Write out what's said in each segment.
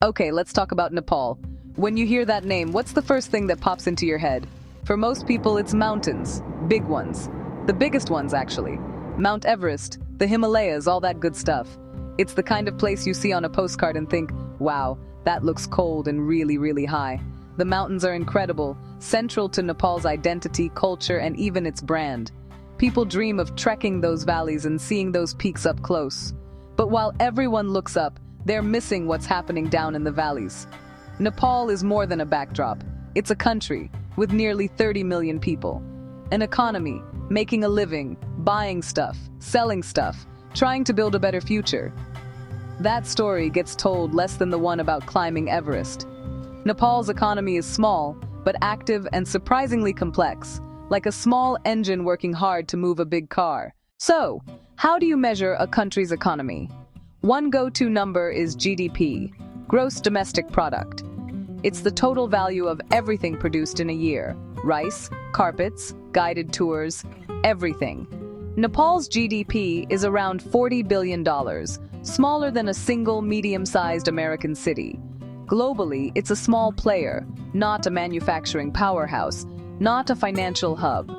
Okay, let's talk about Nepal. When you hear that name, what's the first thing that pops into your head? For most people, it's mountains. Big ones. The biggest ones, actually. Mount Everest, the Himalayas, all that good stuff. It's the kind of place you see on a postcard and think, wow, that looks cold and really, really high. The mountains are incredible, central to Nepal's identity, culture, and even its brand. People dream of trekking those valleys and seeing those peaks up close. But while everyone looks up, they're missing what's happening down in the valleys. Nepal is more than a backdrop. It's a country with nearly 30 million people. An economy, making a living, buying stuff, selling stuff, trying to build a better future. That story gets told less than the one about climbing Everest. Nepal's economy is small, but active and surprisingly complex, like a small engine working hard to move a big car. So, how do you measure a country's economy? One go-to number is GDP, Gross Domestic Product. It's the total value of everything produced in a year. Rice, carpets, guided tours, everything. Nepal's GDP is around $40 billion, smaller than a single medium-sized American city. Globally, it's a small player, not a manufacturing powerhouse, not a financial hub.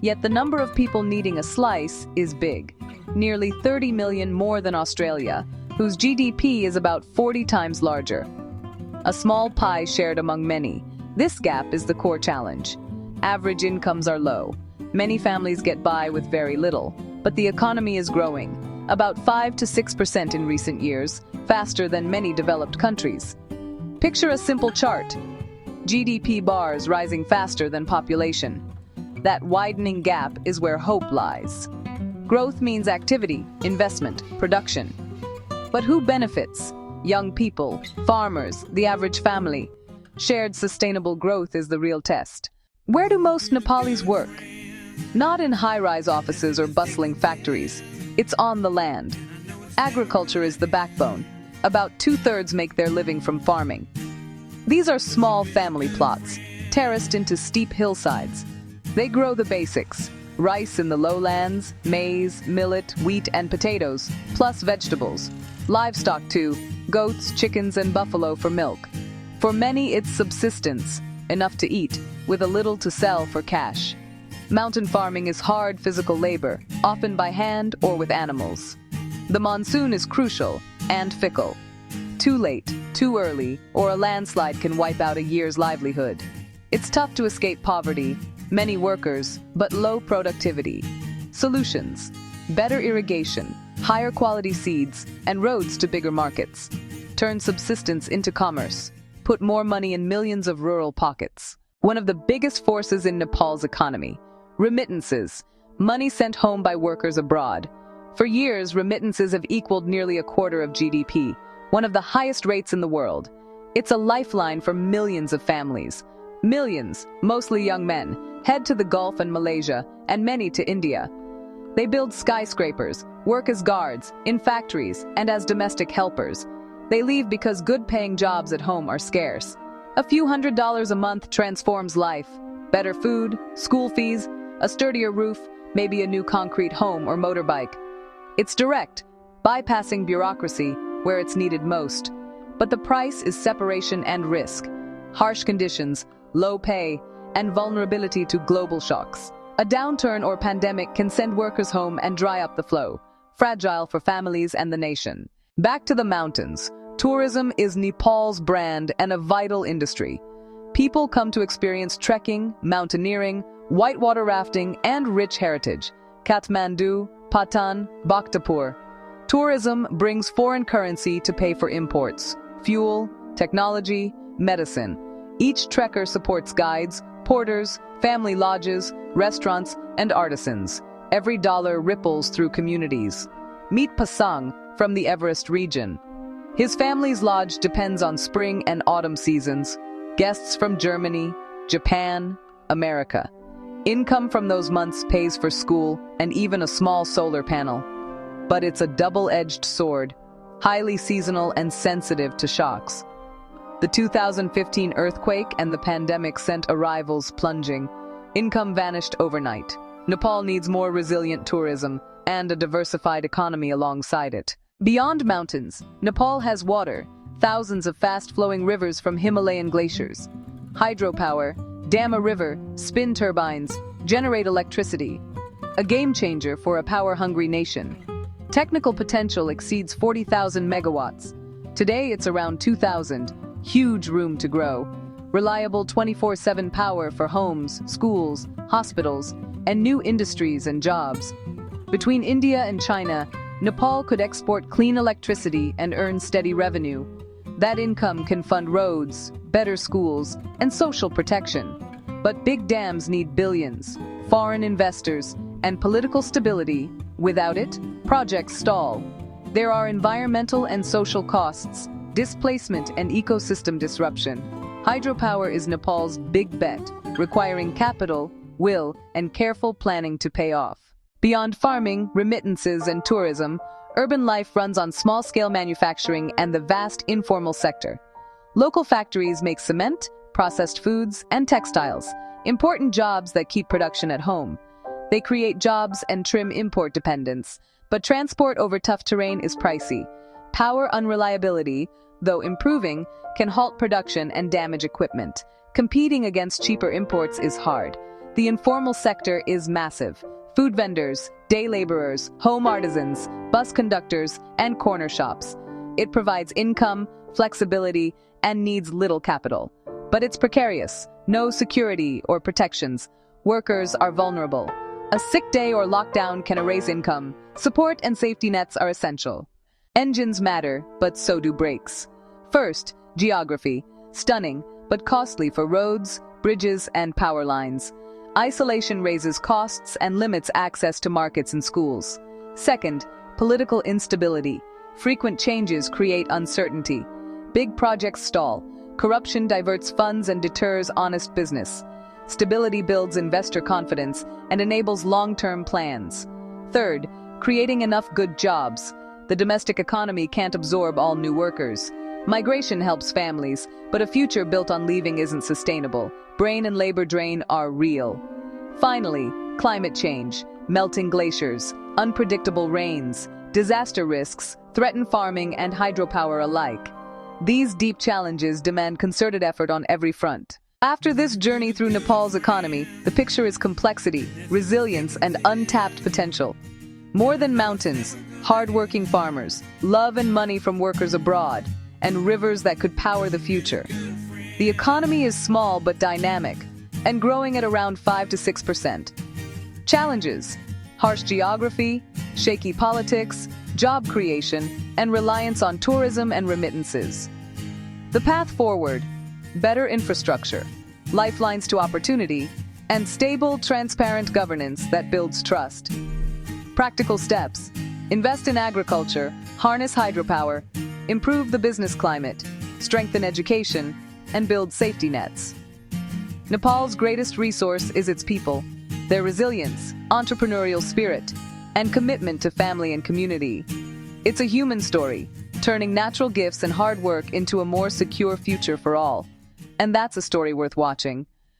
Yet the number of people needing a slice is big. Nearly 30 million more than Australia, whose GDP is about 40 times larger. A small pie shared among many. This gap is the core challenge. Average incomes are low. Many families get by with very little, but the economy is growing, about 5 to 6% in recent years, faster than many developed countries. Picture a simple chart. GDP bars rising faster than population. That widening gap is where hope lies. Growth means activity, investment, production. But who benefits? Young people, farmers, the average family. Shared sustainable growth is the real test. Where do most Nepalis work? Not in high-rise offices or bustling factories. It's on the land. Agriculture is the backbone. About 2/3 make their living from farming. These are small family plots, terraced into steep hillsides. They grow the basics: rice in the lowlands, maize, millet, wheat, and potatoes, plus vegetables. Livestock too, goats, chickens, and buffalo for milk. For many, it's subsistence, enough to eat, with a little to sell for cash. Mountain farming is hard physical labor, often by hand or with animals. The monsoon is crucial and fickle. Too late, too early, or a landslide can wipe out a year's livelihood. It's tough to escape poverty, many workers, but low productivity. Solutions: better irrigation, higher quality seeds, and roads to bigger markets. Turn subsistence into commerce. Put more money in millions of rural pockets. One of the biggest forces in Nepal's economy: remittances, money sent home by workers abroad. For years, remittances have equaled nearly a quarter of GDP, one of the highest rates in the world. It's a lifeline for millions of families. Millions, mostly young men, head to the Gulf and Malaysia, and many to India. They build skyscrapers, work as guards, in factories, and as domestic helpers. They leave because good-paying jobs at home are scarce. A few $100s a month transforms life. Better food, school fees, a sturdier roof, maybe a new concrete home or motorbike. It's direct, bypassing bureaucracy where it's needed most. But the price is separation and risk. Harsh conditions, low pay, and vulnerability to global shocks. A downturn or pandemic can send workers home and dry up the flow, fragile for families and the nation. Back to the mountains. Tourism is Nepal's brand and a vital industry. People come to experience trekking, mountaineering, whitewater rafting, and rich heritage. Kathmandu, Patan, Bhaktapur. Tourism brings foreign currency to pay for imports, fuel, technology, medicine. Each trekker supports guides, porters, family lodges, restaurants, and artisans. Every dollar ripples through communities. Meet Pasang from the Everest region. His family's lodge depends on spring and autumn seasons. Guests from Germany, Japan, America. Income from those months pays for school and even a small solar panel. But it's a double-edged sword, highly seasonal and sensitive to shocks. The 2015 earthquake and the pandemic sent arrivals plunging. Income vanished overnight. Nepal needs more resilient tourism and a diversified economy alongside it. Beyond mountains, Nepal has water, thousands of fast-flowing rivers from Himalayan glaciers. Hydropower, dam a river, spin turbines, generate electricity. A game-changer for a power-hungry nation. Technical potential exceeds 40,000 megawatts. Today it's around 2,000, huge room to grow. Reliable 24/7 power for homes, schools, hospitals, and new industries and jobs. Between India and China, Nepal could export clean electricity and earn steady revenue. That income can fund roads, better schools, and social protection. But big dams need billions, foreign investors, and political stability. Without it, projects stall. There are environmental and social costs, displacement and ecosystem disruption. Hydropower is Nepal's big bet, requiring capital, will, and careful planning to pay off. Beyond farming, remittances, and tourism, urban life runs on small-scale manufacturing and the vast informal sector. Local factories make cement, processed foods, and textiles, important jobs that keep production at home. They create jobs and trim import dependence, but transport over tough terrain is pricey. Power unreliability, though improving, can halt production and damage equipment. Competing against cheaper imports is hard. The informal sector is massive. Food vendors, day laborers, home artisans, bus conductors, and corner shops. It provides income, flexibility, and needs little capital. But it's precarious, no security or protections. Workers are vulnerable. A sick day or lockdown can erase income. Support and safety nets are essential. Engines matter, but so do brakes. First, geography. Stunning, but costly for roads, bridges, and power lines. Isolation raises costs and limits access to markets and schools. Second, political instability. Frequent changes create uncertainty. Big projects stall. Corruption diverts funds and deters honest business. Stability builds investor confidence and enables long-term plans. Third, creating enough good jobs. The domestic economy can't absorb all new workers. Migration helps families, but a future built on leaving isn't sustainable. Brain and labor drain are real. Finally, climate change, melting glaciers, unpredictable rains, disaster risks, threaten farming and hydropower alike. These deep challenges demand concerted effort on every front. After this journey through Nepal's economy, the picture is complexity, resilience, and untapped potential. More than mountains, hard-working farmers, love and money from workers abroad, and rivers that could power the future. The economy is small but dynamic, and growing at around 5 to 6%. Challenges: harsh geography, shaky politics, job creation, and reliance on tourism and remittances. The path forward: better infrastructure, lifelines to opportunity, and stable, transparent governance that builds trust. Practical steps: invest in agriculture, harness hydropower, improve the business climate, strengthen education, and build safety nets. Nepal's greatest resource is its people, their resilience, entrepreneurial spirit, and commitment to family and community. It's a human story, turning natural gifts and hard work into a more secure future for all. And that's a story worth watching.